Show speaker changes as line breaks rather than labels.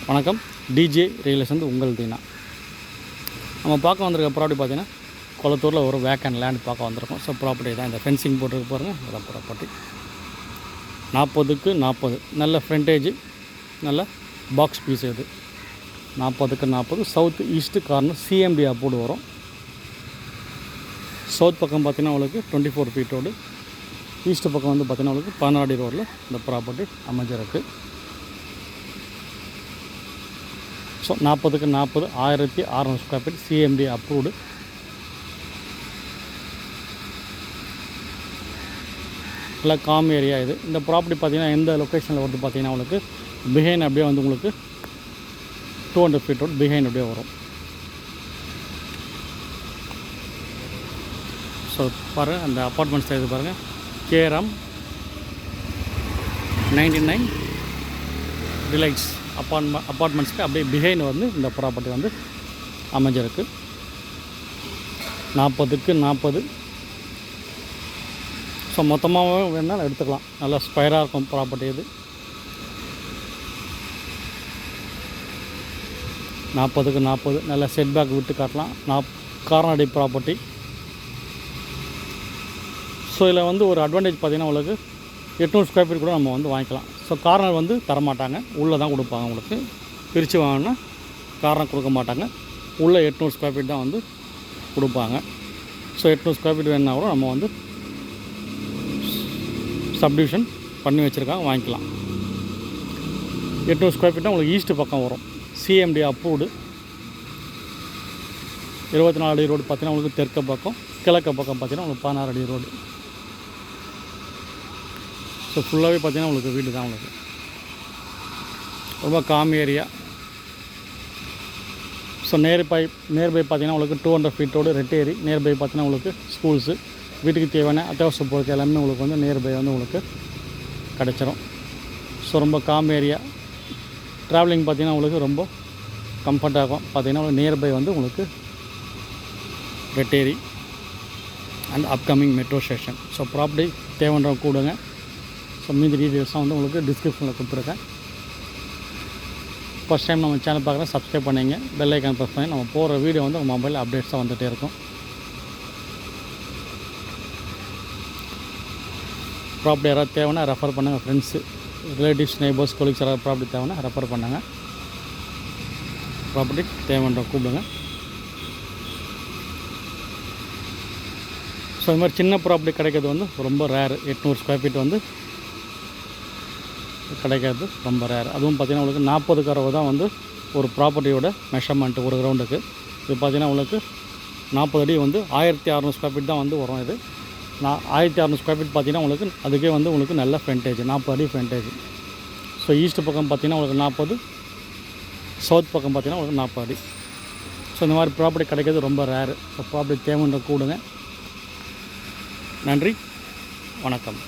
வணக்கம். டிஜே ரியலேஷன் உங்கள் தீனா. நம்ம பார்க்க வந்திருக்க ப்ராப்பர்ட்டி பார்த்தீங்கன்னா கொளத்தூரில் ஒரு வேக்கன் லேண்ட் பார்க்க வந்திருக்கோம். ஸோ ப்ராப்பர்ட்டி தான் இந்த ஃபென்சிங் போட்டுருக்கு பாருங்கள். அதான் ப்ராப்பர்ட்டி 40க்கு 40 நல்ல ஃப்ரண்டேஜ், நல்ல பாக்ஸ் பீஸ். இது 40க்கு 40 south east corner CMD approved வரும். சவுத் பக்கம் பார்த்தீங்கன்னா உங்களுக்கு 24 ஃபீட் ரோடு, ஈஸ்ட்டு பக்கம் வந்து பார்த்தீங்கன்னா உங்களுக்கு 16 அடி ரோடில் இந்த ப்ராப்பர்ட்டி அமைஞ்சிருக்கு. ஸோ 40க்கு 40 1600 ஸ்கொயர் ஃபீட் சிஎம்டி அப்ரூவ்டு. நல்லா காம் ஏரியா இது. இந்த ப்ராப்பர்ட்டி பார்த்திங்கன்னா எந்த லொக்கேஷனில் வந்து பார்த்திங்கன்னா உங்களுக்கு பிஹைண்ட் அப்படியே வந்து உங்களுக்கு 200 ஃபீட் ரோடு பிஹைண்ட் அப்படியே வரும். ஸோ பாருங்கள் அந்த அப்பார்ட்மெண்ட்ஸ் இது பாருங்கள். கேரம் 99 டிலைட்ஸ் அப்பார்ட்மெண்ட்ஸ்க்கு அப்படியே பிஹைண்ட் வந்து இந்த ப்ராப்பர்ட்டி வந்து அமைஞ்சிருக்கு. 40க்கு 40. ஸோ மொத்தமாகவே வேணாலும் எடுத்துக்கலாம். நல்லா ஸ்கொயராக இருக்கும் ப்ராப்பர்ட்டி இது. 40க்கு 40 நல்லா செட்பேக் விட்டு காட்டலாம். கார்னடி ப்ராப்பர்ட்டி. ஸோ இதில் வந்து ஒரு அட்வான்டேஜ் பார்த்திங்கன்னா உங்களுக்கு 800 ஸ்கொயர் ஃபீட் கூட நம்ம வந்து வாங்கிக்கலாம். ஸோ கார்னர் வந்து தரமாட்டாங்க, உள்ளே தான் கொடுப்பாங்க. உங்களுக்கு பிரித்து வாங்கினா கார்னர் கொடுக்க மாட்டாங்க. உள்ளே 800 ஸ்கொயர் ஃபீட் தான் வந்து கொடுப்பாங்க. ஸோ 800 ஸ்கொயர் ஃபீட் வேணுன்னா கூட நம்ம வந்து சப்டிவிஷன் பண்ணி வச்சுருக்காங்க, வாங்கிக்கலாம். 800 ஸ்கொயர் ஃபீட்டாக உங்களுக்கு ஈஸ்ட்டு பக்கம் வரும். CMD approved. 24 அடி ரோடு பார்த்திங்கன்னா உங்களுக்கு தெற்க பக்கம், கிழக்க பக்கம் பார்த்திங்கன்னா உங்களுக்கு 16 அடி ரோடு. ஸோ ஃபுல்லாகவே பார்த்திங்கன்னா உங்களுக்கு வீடு தான். உங்களுக்கு ரொம்ப காம் ஏரியா. ஸோ நியர்பை பார்த்திங்கன்னா உங்களுக்கு 200 ஃபீட் ரோடு ரெட்டேரி. நியர்பை பார்த்திங்கன்னா உங்களுக்கு ஸ்கூல்ஸு, வீட்டுக்கு தேவையான அத்தியாவசிய பொருட்கள் எல்லாமே உங்களுக்கு வந்து நியர்பை வந்து உங்களுக்கு கிடச்சிரும். ஸோ ரொம்ப காம் ஏரியா. ட்ராவலிங் பார்த்திங்கன்னா உங்களுக்கு ரொம்ப கம்ஃபர்ட்டாக இருக்கும். பார்த்திங்கன்னா உங்களுக்கு நியர்பை வந்து உங்களுக்கு Retteri and upcoming metro station. So property தேவைன்றவங்க கூடுங்க. ஸோ மீதி டீட்டெயில்ஸாக வந்து உங்களுக்கு டிஸ்கிரிப்ஷனில் கொடுத்துருக்கேன். ஃபஸ்ட் டைம் நம்ம சேனல் பார்க்குறேன், சப்ஸ்கிரைப் பண்ணிங்க, பெல் ஐக்கான் ப்ரெஸ் பண்ணி நம்ம போகிற வீடியோ வந்து உங்கள் மொபைலில் அப்டேட்ஸாக வந்துகிட்டே இருக்கும். ப்ராப்பர்ட்டி யாராவது தேவைன்னா ரெஃபர் பண்ணுங்கள். ஃப்ரெண்ட்ஸு, ரிலேட்டிவ்ஸ், நெய்பர்ஸ், கொலீக்ஸ் யாராவது ப்ராப்பர்ட்டி தேவைன்னா ரெஃபர் பண்ணுங்க. ப்ராப்பர்ட்டி தேவைன்ற கூப்பிடுங்க. ஸோ இது மாதிரி சின்ன ப்ராப்பர்ட்டி கிடைக்கிறது வந்து ரொம்ப ரேரு. 800 ஸ்கொயர் ஃபீட் வந்து கிடைக்கிறது ரொம்ப ரேர். அதுவும் பார்த்திங்கன்னா உங்களுக்கு 40க்கு 60 தான் வந்து ஒரு ப்ராப்பர்ட்டியோட மெஷர்மெண்ட்டு ஒரு கிரவுண்டுக்கு. இது பார்த்திங்கன்னா உங்களுக்கு 40 அடி வந்து 1600 ஸ்கொயர் ஃபீட் தான் வந்து வரும். இது 1600 ஸ்கொயர் ஃபீட் பார்த்திங்கன்னா உங்களுக்கு அதுக்கே வந்து உங்களுக்கு நல்ல ஃப்ரண்டேஜ், 40 அடி ஃப்ரண்டேஜ். ஸோ ஈஸ்ட் பக்கம் பார்த்திங்கன்னா உங்களுக்கு 40, சவுத் பக்கம் பார்த்திங்கன்னா உங்களுக்கு 40 அடி. ஸோ இந்த மாதிரி ப்ராப்பர்ட்டி கிடைக்கிறது ரொம்ப ரேரு. ஸோ ப்ராப்பர்ட்டி தேவைன்ற கூடுங்க. நன்றி, வணக்கம்.